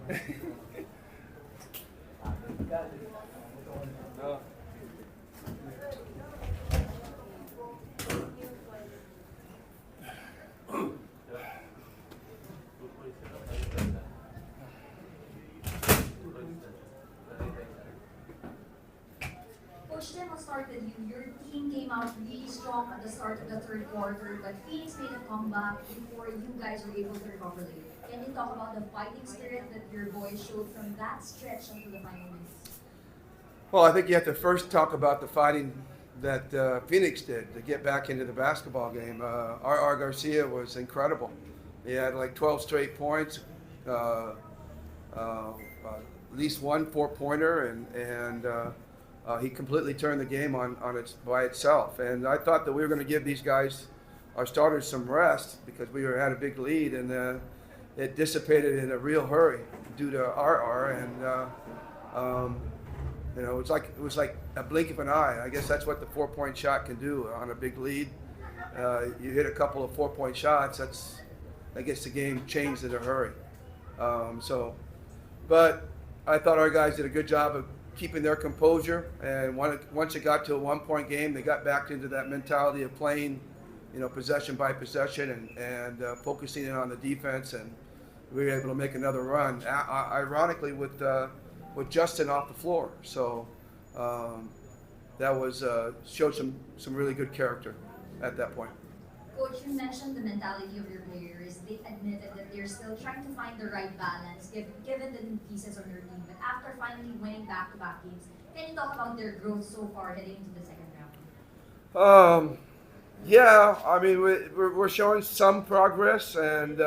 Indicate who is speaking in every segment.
Speaker 1: No.
Speaker 2: Coach Tim, I'll start with you. Your team came out really strong at the start of the third quarter, but Phoenix made a comeback before you guys were able to recover late. Can you talk about the fighting spirit that your boys showed from that stretch until the final minutes?
Speaker 3: Well, I think you have to first talk about the fighting that Phoenix did to get back into the basketball game. R. Garcia was incredible. He had like 12 straight points, at least one four-pointer, and he completely turned the game on its by itself. And I thought that we were going to give these guys, our starters, some rest because we had a big lead, and it dissipated in a real hurry due to RR. And you know, it was like a blink of an eye. I guess that's what the 4-point shot can do on a big lead. You hit a couple of 4-point shots. That gets the game changed in a hurry. But I thought our guys did a good job of keeping their composure. And once it got to a 1-point game, they got back into that mentality of playing, you know, possession by possession and focusing in on the defense. And we were able to make another run. Ironically, with Justin off the floor, so that was showed some really good character at that point.
Speaker 2: Coach, you mentioned the mentality of your players. They admitted that they're still trying to find the right balance given the new pieces on your team. But after finally winning back-to-back games, can you talk about their growth so far heading into the second round?
Speaker 3: Yeah, I mean we're showing some progress, and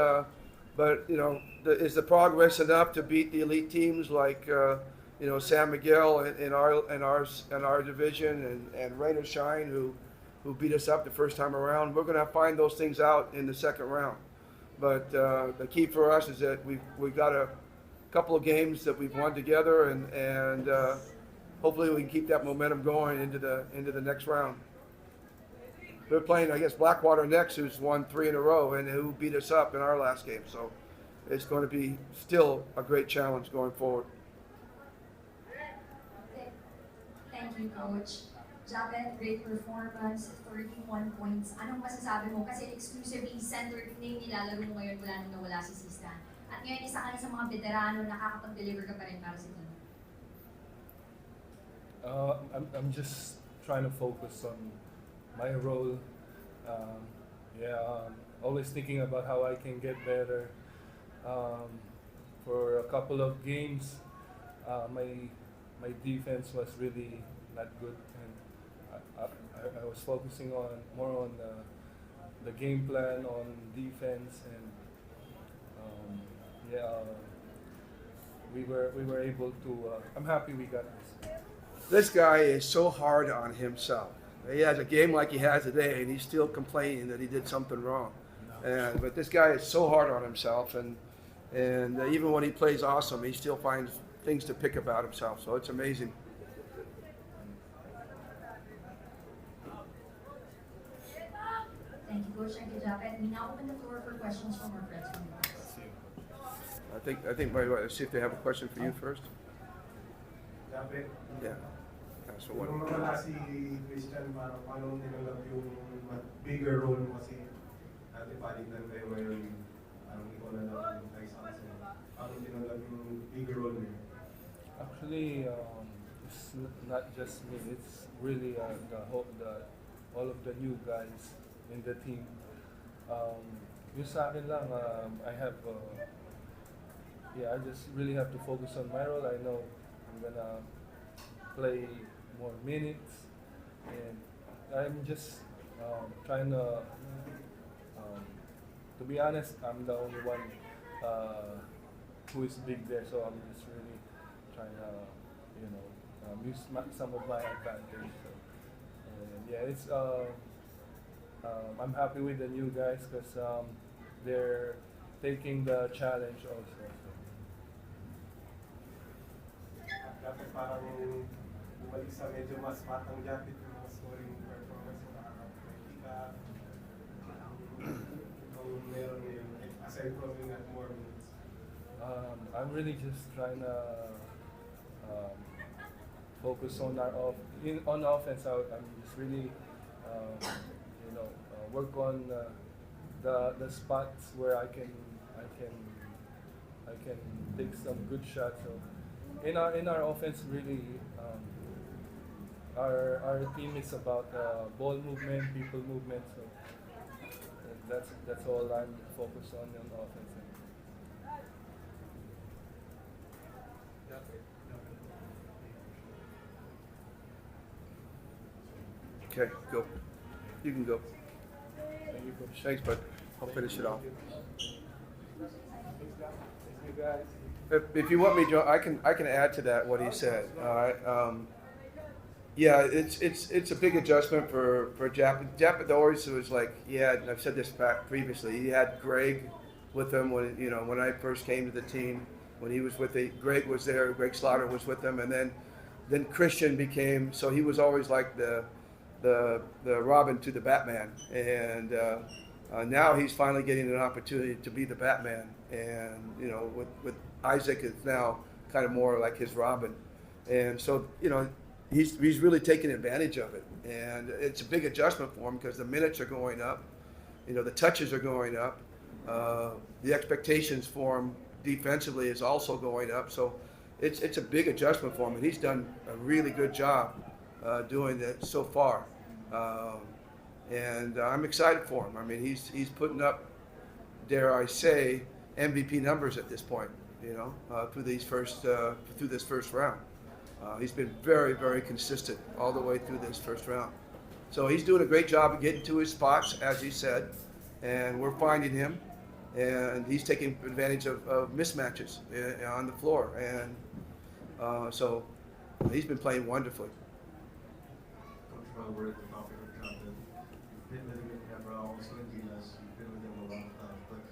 Speaker 3: but you know, is the progress enough to beat the elite teams like you know, San Miguel in our division, and Rain or Shine who beat us up the first time around? We're going to find those things out in the second round. But the key for us is that we've got a couple of games that we've won together, and hopefully we can keep that momentum going into the next round. We're playing, I guess, Blackwater next, who's won 3 in a row and who beat us up in our last game. So it's going to be still a great challenge going forward.
Speaker 2: Thank you, Coach. Japeth, great performance, 31 points. Anong masasabi mo? Kasi exclusively center na yung nilalaro mo ngayon mula nung nawala si Sistan. At ngayon, isa ka na sa mga veterano, nakakapag-deliver ka pa rin para sa team.
Speaker 1: I'm just trying to focus on my role. Always thinking about how I can get better. For a couple of games, my defense was really not good, and I was focusing more on the game plan, on defense, and we were able to. I'm happy we got this.
Speaker 3: This guy is so hard on himself. He has a game like he has today, and he's still complaining that he did something wrong. But this guy is so hard on himself, and even when he plays awesome, he still finds things to pick about himself. So it's amazing.
Speaker 2: Thank you, Coach. Thank you, Japeth. We now open the floor for questions from our friends from the class.
Speaker 3: I think let's see if they have a question for you first.
Speaker 4: Japeth,
Speaker 3: Yeah. So what?
Speaker 4: nung nawala si Christian, parang paano tinanggap yung bigger role mo kasi dati paligdan kayo ngayon, parang ikaw na lang yung kaysa kasi paano tinanggap yung bigger role mo?
Speaker 1: Actually, it's not just me. It's really all of the new guys in the team. Yung sa akin lang, I just really have to focus on my role. I know I'm gonna play more minutes, and I'm just trying to be honest, I'm the only one who is big there, so I'm just really trying to, use some of my advantage. So, it's I'm happy with the new guys because they're taking the challenge also.
Speaker 4: Japeth, parang bumalik sa medyo mas matang Japeth yung mga scoring performance mo nakaka-20 ka. Kung meron yun, aside from yung more minutes.
Speaker 1: I'm really just trying to um, focus on on offense. I'm just really work on the spots where I can take some good shots. So in our offense, really, our team is about ball movement, people movement. So that's all I'm focused on offense.
Speaker 3: Okay, go. You can go.
Speaker 1: Thank you, Coach.
Speaker 3: Thanks, bud. I'll finish it off.
Speaker 1: Thank you, guys.
Speaker 3: If you want me, Joe, I can add to that what he said. All right. Yeah, it's a big adjustment for Japeth. Japeth always was like and I've said this back previously. He had Greg with him when I first came to the team. When he was with Greg was there. Greg Slaughter was with him, and then Christian became. So he was always like the Robin to the Batman, and now he's finally getting an opportunity to be the Batman, and with Isaac is now kind of more like his Robin, and so he's really taking advantage of it, and it's a big adjustment for him because the minutes are going up, the touches are going up, the expectations for him defensively is also going up, so it's a big adjustment for him, and he's done a really good job doing that so far, and I'm excited for him. I mean, he's putting up, dare I say, MVP numbers at this point. Through this first round, he's been very, very consistent all the way through this first round. So he's doing a great job of getting to his spots, as he said, and we're finding him, and he's taking advantage of mismatches on the floor, and so he's been playing wonderfully.
Speaker 4: Coach, while we're at the topic of Japeth, you've been with him in Ginebra, also in Gilas, you've been with him a long time, but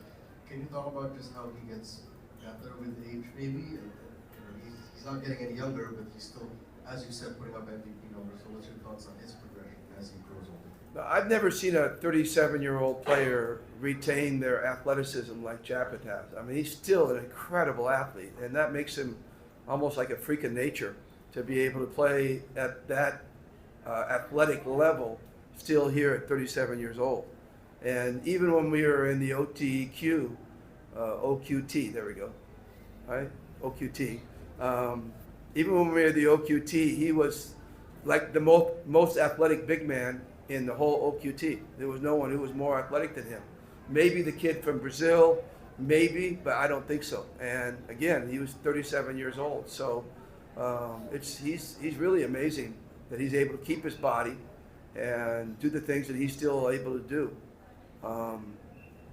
Speaker 4: can you talk about just how he gets better with age, maybe? He's not getting any younger, but he's still, as you said, putting up MVP numbers. So what's your thoughts on his progression as he grows older?
Speaker 3: I've never seen a 37-year-old player retain their athleticism like Japeth has. I mean, he's still an incredible athlete, and that makes him almost like a freak of nature to be able to play at that athletic level still here at 37 years old. And even when we were in the OQT, there we go, right? OQT. Even when we were at the OQT, he was like the most athletic big man in the whole OQT. There was no one who was more athletic than him. Maybe the kid from Brazil, maybe, but I don't think so. And again, he was 37 years old. So he's really amazing that he's able to keep his body and do the things that he's still able to do.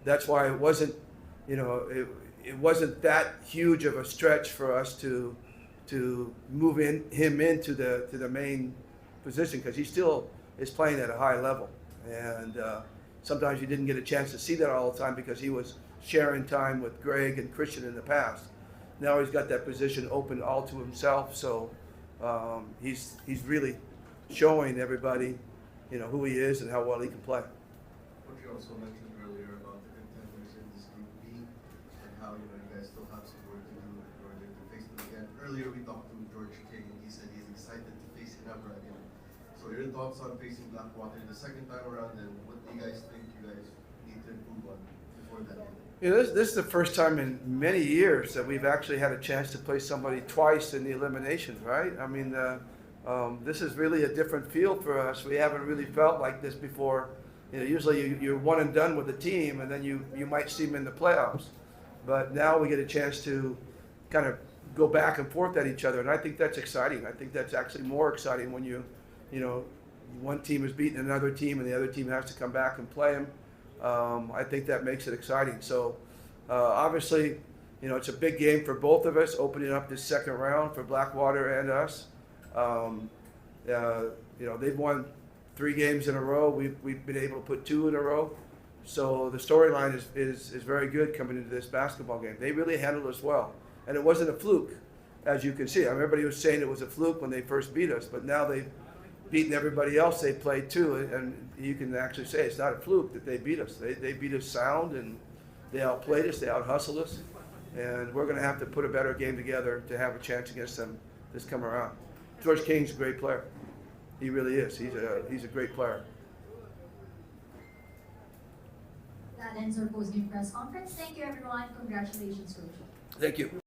Speaker 3: That's why it wasn't, it wasn't that huge of a stretch for us to move him into the main position, because he still is playing at a high level, and sometimes you didn't get a chance to see that all the time because he was sharing time with Greg and Christian in the past. Now he's got that position open all to himself, so he's really showing everybody who he is and how well he can play.
Speaker 4: What you also mentioned earlier about the contenders in this Group B and how you guys still have some work to do in order to face them again. Earlier we talked to George King, and he said he's excited to face Ginebra again. So your thoughts on facing Blackwater the second time around, and what do you guys think you guys need to improve on before that game?
Speaker 3: This is the first time in many years that we've actually had a chance to play somebody twice in the eliminations, right? I mean, this is really a different feel for us. We haven't really felt like this before. Usually you're one and done with the team, and then you might see them in the playoffs. But now we get a chance to kind of go back and forth at each other, and I think that's exciting. I think that's actually more exciting when one team is beating another team and the other team has to come back and play them. I think that makes it exciting. So obviously, it's a big game for both of us, opening up this second round for Blackwater and us. They've won 3 games in a row. We've been able to put 2 in a row. So the storyline is very good coming into this basketball game. They really handled us well. And it wasn't a fluke, as you can see. Everybody was saying it was a fluke when they first beat us, but now they've beaten everybody else they played too. And you can actually say it's not a fluke that they beat us. They beat us sound, and they outplayed us, they out-hustled us. and we're going to have to put a better game together to have a chance against them this come around. George Kane's a great player. He really is. He's a great player.
Speaker 2: That ends our post-game press conference. Thank you, everyone. Congratulations, Coach.
Speaker 3: Thank you.